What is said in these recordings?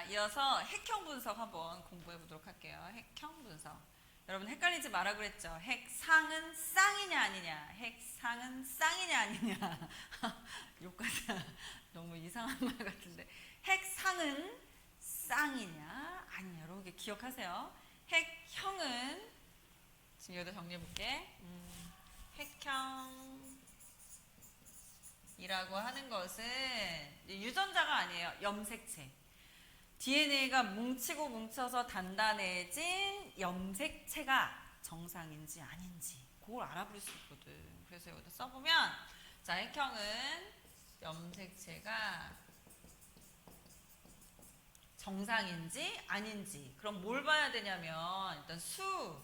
이어서 핵형 분석 한번 공부해 보도록 할게요. 핵형 분석. 여러분 헷갈리지 마라 그랬죠? 핵상은 쌍이냐 아니냐? 핵상은 쌍이냐 아니냐? 욕하자. 너무 이상한 말 같은데. 핵상은 쌍이냐 아니냐? 이렇게 기억하세요. 핵형은 지금 여기다 정리해 볼게. 핵형이라고 하는 것은 유전자가 아니에요. 염색체. DNA가 뭉치고 뭉쳐서 단단해진 염색체가 정상인지 아닌지 그걸 알아볼 수 있거든. 그래서 여기다 써보면 자, 핵형은 염색체가 정상인지 아닌지. 그럼 뭘 봐야 되냐면 일단 수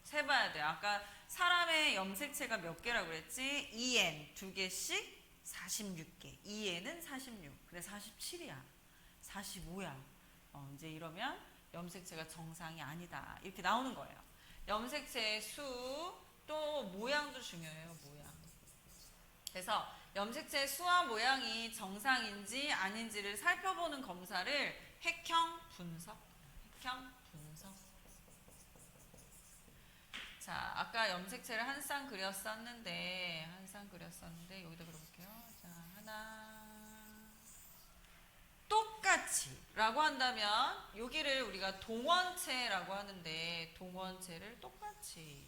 세봐야 돼요. 아까 사람의 염색체가 몇 개라고 그랬지? 2N 2개씩 46개. 2N은 46. 근데 47이야. 45야. 이제 이러면 염색체가 정상이 아니다. 이렇게 나오는 거예요. 염색체의 수, 또 모양도 중요해요. 모양. 그래서 염색체의 수와 모양이 정상인지 아닌지를 살펴보는 검사를 핵형 분석. 핵형 분석. 자, 아까 염색체를 한 쌍 그렸었는데 여기다 그려볼게요. 자, 하나. 똑같이 라고 한다면 여기를 우리가 동원체라고 하는데 동원체를 똑같이.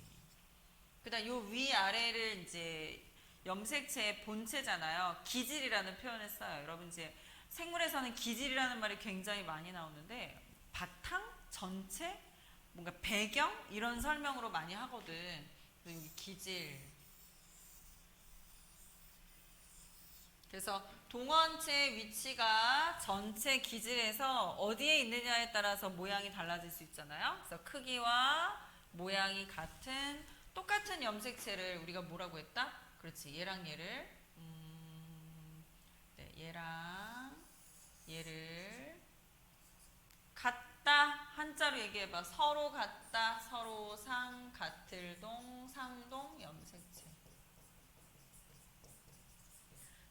그다음 요 위아래를 이제 염색체의 본체잖아요. 기질이라는 표현을 써요. 여러분 이제 생물에서는 기질이라는 말이 굉장히 많이 나오는데 바탕, 전체, 뭔가 배경 이런 설명으로 많이 하거든. 여기 기질. 그래서 동원체의 위치가 전체 기질에서 어디에 있느냐에 따라서 모양이 달라질 수 있잖아요. 그래서 크기와 모양이 같은 똑같은 염색체를 우리가 뭐라고 했다? 그렇지. 얘랑 얘를 네, 얘랑 얘를 같다 한자로 얘기해봐. 서로 같다, 서로 상, 같을 동, 상동 염색체.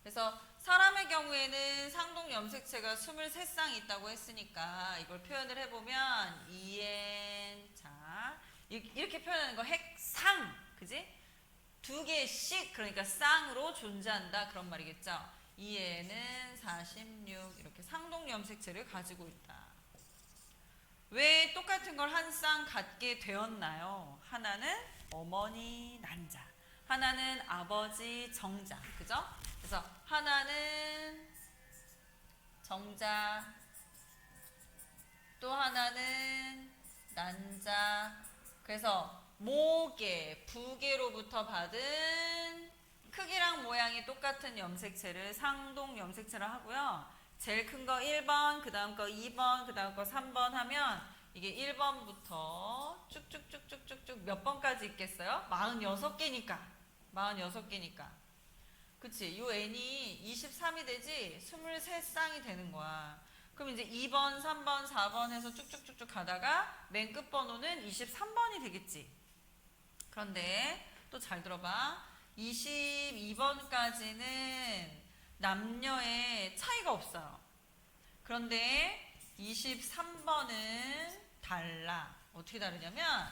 그래서 사람의 경우에는 상동 염색체가 23쌍 있다고 했으니까 이걸 표현을 해보면 2N 자 이렇게 표현하는 거 핵상 그지? 2개씩 그러니까 쌍으로 존재한다 그런 말이겠죠. 2N은 46 이렇게 상동 염색체를 가지고 있다. 왜 똑같은 걸 한 쌍 갖게 되었나요? 하나는 어머니 난자, 하나는 아버지 정자, 그죠? 그래서 하나는 정자, 또 하나는 난자. 그래서 모계, 부계로부터 받은 크기랑 모양이 똑같은 염색체를 상동 염색체라 하고요. 제일 큰 거 1번, 그 다음 거 2번, 그 다음 거 3번 하면 이게 1번부터 쭉쭉쭉쭉쭉쭉 몇 번까지 있겠어요? 46개니까. 46개니까. 그치? 요 n이 23이 되지 23쌍이 되는 거야. 그럼 이제 2번, 3번, 4번 해서 쭉쭉쭉쭉 가다가 맨 끝 번호는 23번이 되겠지. 그런데 또 잘 들어봐. 22번까지는 남녀의 차이가 없어요. 그런데 23번은 달라. 어떻게 다르냐면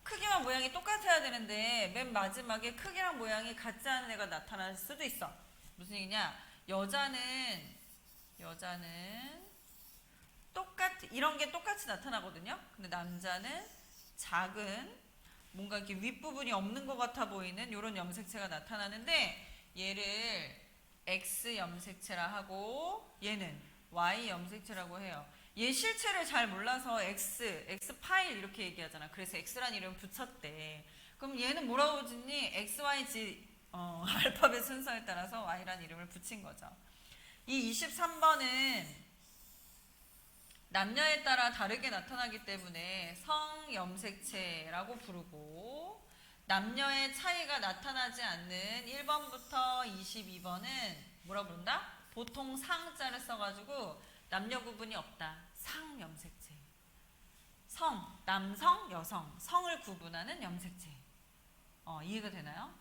크기와 모양이 똑같아야 되는데 맨 마지막에 크기랑 모양이 같지 않은 애가 나타날 수도 있어. 무슨 얘기냐? 여자는 이런 게 똑같이 나타나거든요. 근데 남자는 작은 뭔가 이렇게 윗부분이 없는 것 같아 보이는 이런 염색체가 나타나는데 얘를 X 염색체라 하고 얘는 Y 염색체라고 해요. 얘 실체를 잘 몰라서 X 파일 이렇게 얘기하잖아. 그래서 X란 이름 붙였대. 그럼 얘는 뭐라고 짓니? XYZ 알파벳 순서에 따라서 Y란 이름을 붙인 거죠. 이 23번은 남녀에 따라 다르게 나타나기 때문에 성염색체라고 부르고 남녀의 차이가 나타나지 않는 1번부터 22번은 뭐라 부른다? 보통 상자를 써가지고 남녀 구분이 없다. 상염색체. 성, 남성, 여성. 성을 구분하는 염색체. 이해가 되나요?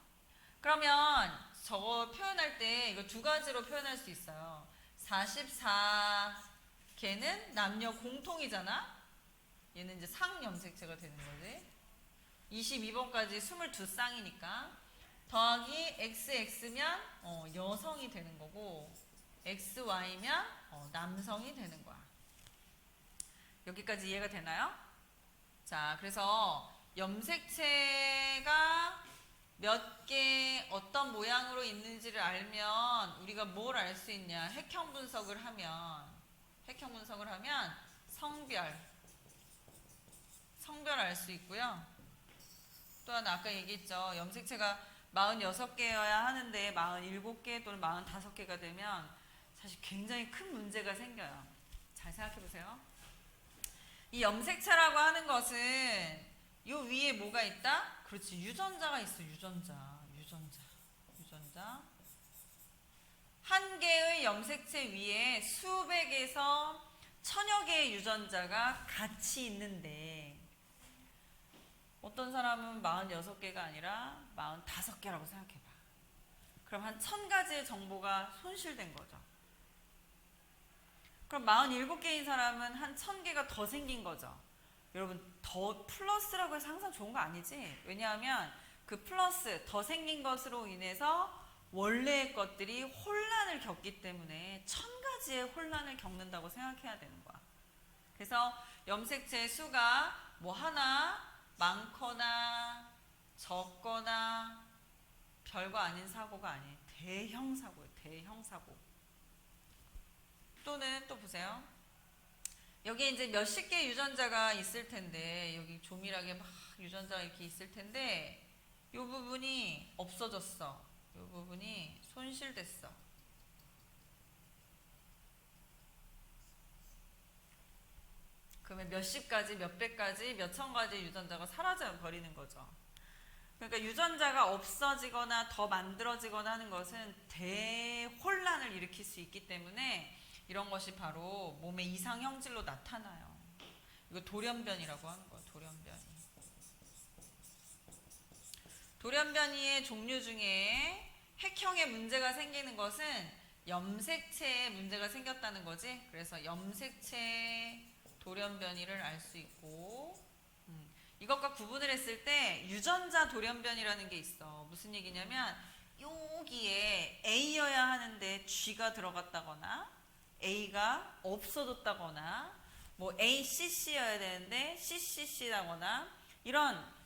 그러면 저거 표현할 때 이거 두 가지로 표현할 수 있어요. 44개는 남녀 공통이잖아. 얘는 이제 상염색체가 되는 거지. 22번까지 22쌍이니까 더하기 XX면 여성이 되는 거고 XY면 남성이 되는 거야. 여기까지 이해가 되나요? 자, 그래서 염색체가 몇 개 어떤 모양으로 있는지를 알면 우리가 뭘 알 수 있냐? 핵형 분석을 하면 성별 알 수 있고요. 또 하나 아까 얘기했죠. 염색체가 46개여야 하는데 47개 또는 45개가 되면 사실 굉장히 큰 문제가 생겨요. 잘 생각해 보세요. 이 염색체라고 하는 것은 요 위에 뭐가 있다? 그렇지, 유전자가 있어. 유전자. 한 개의 염색체 위에 수백에서 천여 개의 유전자가 같이 있는데 어떤 사람은 46개가 아니라 45개라고 생각해봐. 그럼 한 1000가지의 정보가 손실된 거죠. 그럼 47개인 사람은 한 1000개가 더 생긴 거죠. 여러분, 더 플러스라고 해서 항상 좋은 거 아니지? 왜냐하면 그 플러스, 더 생긴 것으로 인해서 원래의 것들이 혼란을 겪기 때문에 1000가지의 혼란을 겪는다고 생각해야 되는 거야. 그래서 염색체의 수가 뭐 하나 많거나 적거나 별거 아닌 사고가 아니에요. 대형 사고예요. 대형 사고. 또는 또 보세요. 여기 이제 몇십 개의 유전자가 있을 텐데 여기 조밀하게 막 유전자가 이렇게 있을 텐데 이 부분이 없어졌어. 이 부분이 손실됐어. 그러면 몇십 가지, 몇백 가지, 몇천 가지 유전자가 사라져 버리는 거죠. 그러니까 유전자가 없어지거나 더 만들어지거나 하는 것은 대혼란을 일으킬 수 있기 때문에 이런 것이 바로 몸의 이상 형질로 나타나요. 이거 돌연변이라고 하는 거예요. 돌연변이의 종류 중에 핵형의 문제가 생기는 것은 염색체에 문제가 생겼다는 거지. 그래서 염색체 돌연변이를 알 수 있고 이것과 구분을 했을 때 유전자 돌연변이라는 게 있어. 무슨 얘기냐면 여기에 A여야 하는데 G가 들어갔다거나 A가 없어졌다거나 뭐 ACC여야 되는데 CCC라거나 이런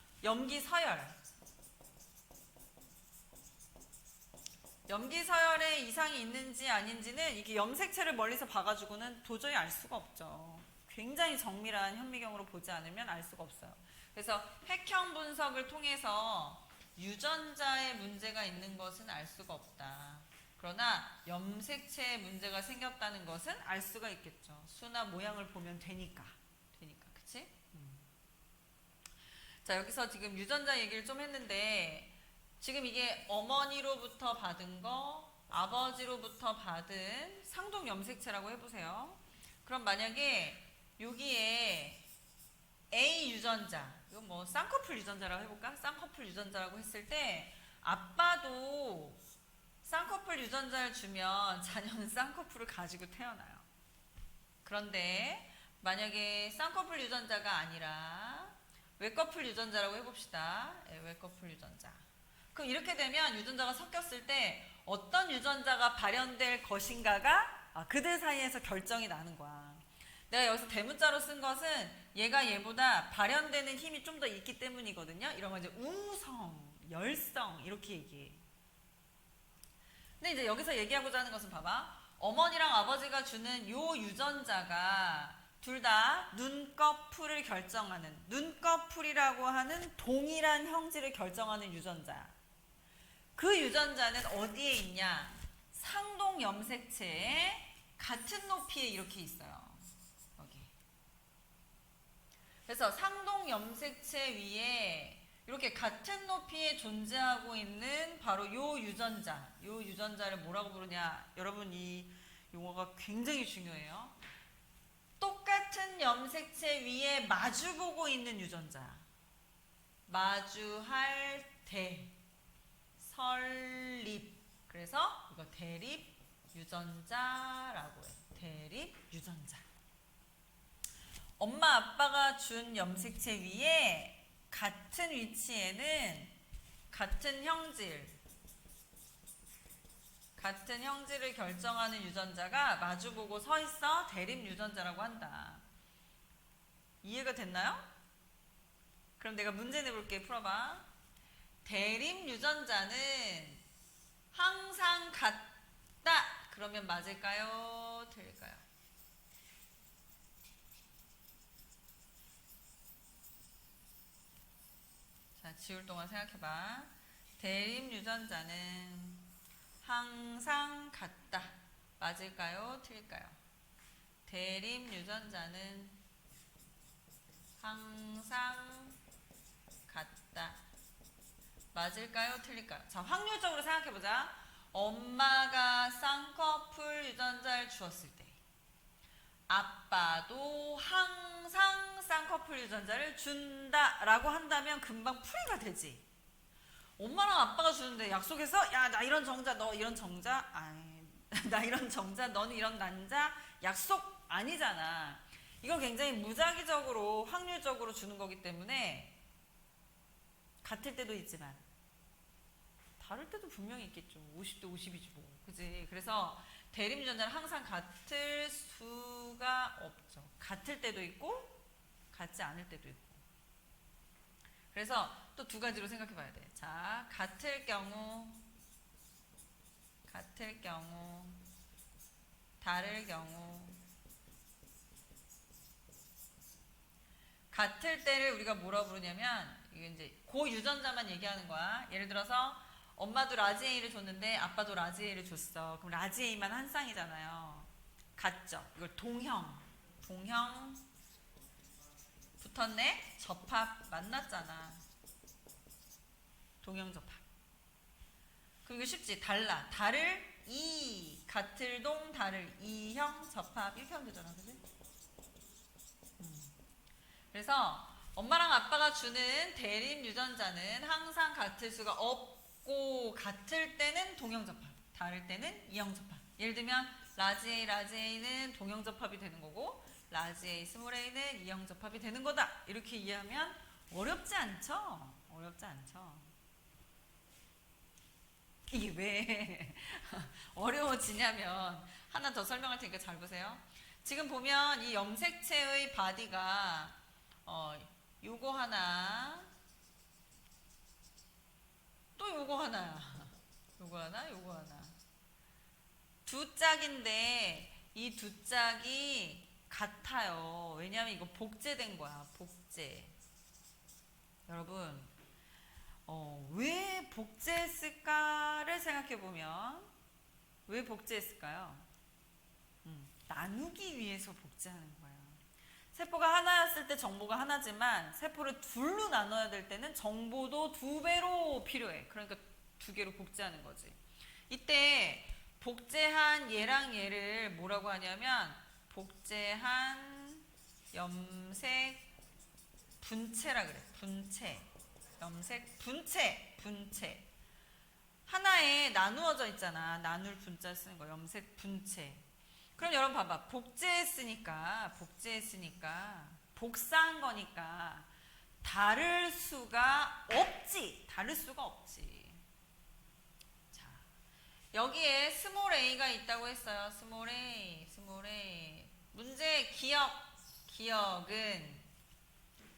염기서열에 이상이 있는지 아닌지는 이게 염색체를 멀리서 봐가지고는 도저히 알 수가 없죠. 굉장히 정밀한 현미경으로 보지 않으면 알 수가 없어요. 그래서 핵형 분석을 통해서 유전자에 문제가 있는 것은 알 수가 없다. 그러나 염색체에 문제가 생겼다는 것은 알 수가 있겠죠. 수나 모양을 보면 되니까 그치? 자, 여기서 지금 유전자 얘기를 좀 했는데 지금 이게 어머니로부터 받은 거, 아버지로부터 받은 상동 염색체라고 해보세요. 그럼 만약에 여기에 A 유전자, 이거 뭐 쌍꺼풀 유전자라고 해볼까? 쌍꺼풀 유전자라고 했을 때 아빠도 쌍꺼풀 유전자를 주면 자녀는 쌍꺼풀을 가지고 태어나요. 그런데 만약에 쌍꺼풀 유전자가 아니라 외꺼풀 유전자라고 해봅시다. 외꺼풀 유전자. 그럼 이렇게 되면 유전자가 섞였을 때 어떤 유전자가 발현될 것인가가 그들 사이에서 결정이 나는 거야. 내가 여기서 대문자로 쓴 것은 얘가 얘보다 발현되는 힘이 좀 더 있기 때문이거든요. 이런 거 이제 우성, 열성 이렇게 얘기해. 근데 이제 여기서 얘기하고자 하는 것은 봐봐. 어머니랑 아버지가 주는 요 유전자가 둘 다 눈꺼풀을 결정하는, 눈꺼풀이라고 하는 동일한 형질을 결정하는 유전자야. 그 유전자는 어디에 있냐? 상동 염색체에 같은 높이에 이렇게 있어요. 여기. 그래서 상동 염색체 위에 이렇게 같은 높이에 존재하고 있는 바로 요 유전자를 뭐라고 부르냐? 여러분 이 용어가 굉장히 중요해요. 똑같은 염색체 위에 마주보고 있는 유전자. 마주할 대, 설립. 그래서 이거 대립 유전자라고 해. 대립 유전자. 엄마 아빠가 준 염색체 위에 같은 위치에는 같은 형질을 결정하는 유전자가 마주보고 서 있어 대립 유전자라고 한다. 이해가 됐나요? 그럼 내가 문제 내볼게. 풀어봐. 대립 유전자는 항상 같다. 그러면 맞을까요? 틀릴까요? 자, 지울 동안 생각해봐. 대립 유전자는 항상 같다. 맞을까요? 틀릴까요? 대립 유전자는 항상 같다. 맞을까요? 틀릴까요? 자, 확률적으로 생각해보자. 엄마가 쌍꺼풀 유전자를 주었을 때 아빠도 항상 쌍꺼풀 유전자를 준다라고 한다면 금방 풀이가 되지. 엄마랑 아빠가 주는데 약속해서 야, 나 이런 정자, 너 이런 정자, 아이, 나 이런 정자, 너는 이런 난자 약속 아니잖아. 이건 굉장히 무작위적으로 확률적으로 주는 거기 때문에 같을 때도 있지만 다를 때도 분명히 있겠죠. 50대 50이지 뭐. 그지? 그래서 대립 유전자는 항상 같을 수가 없죠. 같을 때도 있고 같지 않을 때도 있고. 그래서 또 두 가지로 생각해 봐야 돼. 자, 같을 경우, 다를 경우. 같을 때를 우리가 뭐라 부르냐면, 이게 이제 그 유전자만 얘기하는 거야. 예를 들어서 엄마도 라지 A를 줬는데 아빠도 라지 A를 줬어. 그럼 라지 A만 한 쌍이잖아요. 같죠? 이걸 동형 붙었네? 접합 만났잖아. 동형 접합. 그럼 이거 쉽지? 다를 같을 동 다를 이형 접합 이렇게 하면 되잖아. 그지? 그래서 엄마랑 아빠가 주는 대립 유전자는 항상 같을 수가 없고 같을 때는 동형 접합, 다를 때는 이형 접합. 예를 들면 라지 A는 동형 접합이 되는 거고 라지 A, 스몰 a는 이형 접합이 되는 거다. 이렇게 이해하면 어렵지 않죠? 어렵지 않죠? 이게 왜 어려워지냐면 하나 더 설명할 테니까 잘 보세요. 지금 보면 이 염색체의 바디가 요거 하나 또 요거 하나야. 요거 하나 두 짝인데 이 두 짝이 같아요. 왜냐하면 이거 복제된 거야. 복제. 여러분 왜 복제했을까를 생각해보면 왜 복제했을까요? 나누기 위해서 복제하는 거예요. 세포가 하나였을 때 정보가 하나지만 세포를 둘로 나눠야 될 때는 정보도 2배로 필요해. 그러니까 2개로 복제하는 거지. 이때 복제한 얘랑 얘를 뭐라고 하냐면 복제한 염색 분체라 그래. 분체. 염색 분체. 하나에 나누어져 있잖아. 나눌 분자 쓰는 거. 염색 분체. 그럼 여러분 봐봐. 복제했으니까 복사한 거니까 다를 수가 없지. 자, 여기에 스몰 a가 있다고 했어요. 스몰 a. 문제 기억은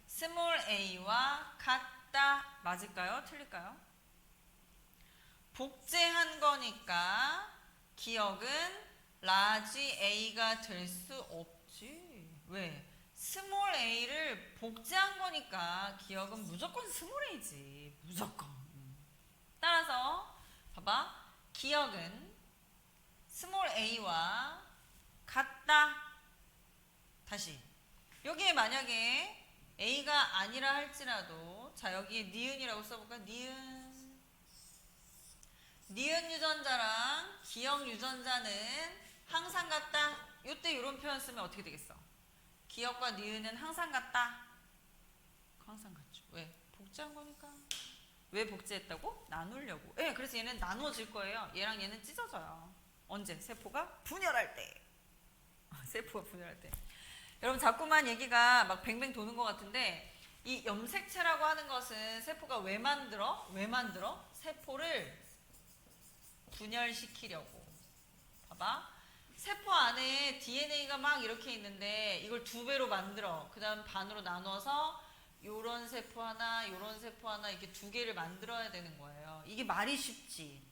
스몰 a와 같다. 맞을까요? 틀릴까요? 복제한 거니까 기억은 라지 A가 될 수 없지. 왜? 스몰 a를 복제한 거니까 기억은 무조건 스몰 a지. 무조건. 따라서 봐봐. 기억은 스몰 a와 같다. 다시. 여기에 만약에 a가 아니라 할지라도 자 여기에 니은이라고 써볼까? 니은 유전자랑 기억 유전자는 항상 같다. 이때 이런 표현 쓰면 어떻게 되겠어? 기억과 니은은 항상 같다. 항상 같죠. 왜? 복제한 거니까. 왜 복제했다고? 나누려고. 예, 그래서 얘는 나누어질 거예요. 얘랑 얘는 찢어져요. 언제? 세포가 분열할 때. 세포가 분열할 때. 여러분 자꾸만 얘기가 막 뱅뱅 도는 것 같은데 이 염색체라고 하는 것은 세포가 왜 만들어? 세포를 분열시키려고. 봐봐. 세포 안에 DNA가 막 이렇게 있는데 이걸 2배로 만들어. 그 다음 반으로 나눠서 요런 세포 하나, 요런 세포 하나 이렇게 2개를 만들어야 되는 거예요. 이게 말이 쉽지.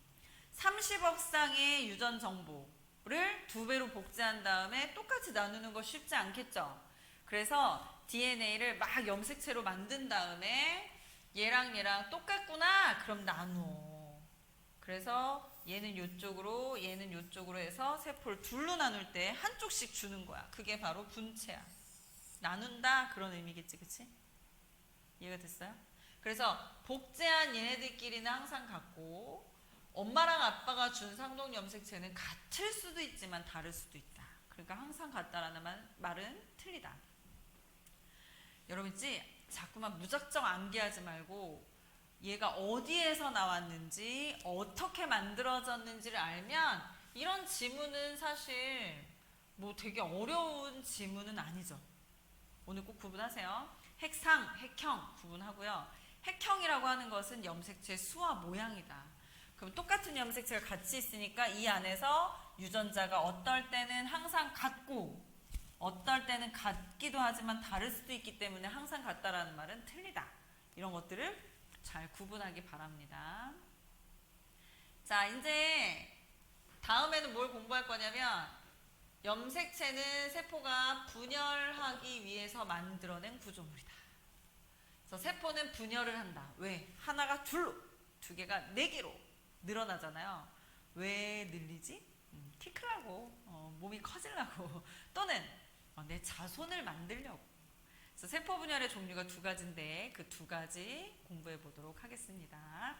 30억 쌍의 유전 정보를 2배로 복제한 다음에 똑같이 나누는 거 쉽지 않겠죠? 그래서 DNA를 막 염색체로 만든 다음에 얘랑 얘랑 똑같구나? 그럼 나누어. 그래서 얘는 요쪽으로 얘는 요쪽으로 해서 세포를 둘로 나눌 때 한쪽씩 주는 거야. 그게 바로 분체야. 나눈다 그런 의미겠지, 그치? 이해가 됐어요? 그래서 복제한 얘네들끼리는 항상 같고 엄마랑 아빠가 준 상동 염색체는 같을 수도 있지만 다를 수도 있다. 그러니까 항상 같다라는 말은 틀리다. 여러분 있지? 자꾸만 무작정 암기하지 말고 얘가 어디에서 나왔는지 어떻게 만들어졌는지를 알면 이런 지문은 사실 뭐 되게 어려운 지문은 아니죠. 오늘 꼭 구분하세요. 핵상, 핵형 구분하고요. 핵형이라고 하는 것은 염색체 수와 모양이다. 그럼 똑같은 염색체가 같이 있으니까 이 안에서 유전자가 어떨 때는 항상 같고 어떨 때는 같기도 하지만 다를 수도 있기 때문에 항상 같다라는 말은 틀리다. 이런 것들을 잘 구분하기 바랍니다. 자, 이제 다음에는 뭘 공부할 거냐면 염색체는 세포가 분열하기 위해서 만들어낸 구조물이다. 그래서 세포는 분열을 한다. 왜? 하나가 둘로, 2개가 4개로 늘어나잖아요. 왜 늘리지? 키 크려고, 몸이 커지려고 또는 내 자손을 만들려고. 그래서 세포 분열의 종류가 2가지인데 그 2가지 공부해 보도록 하겠습니다.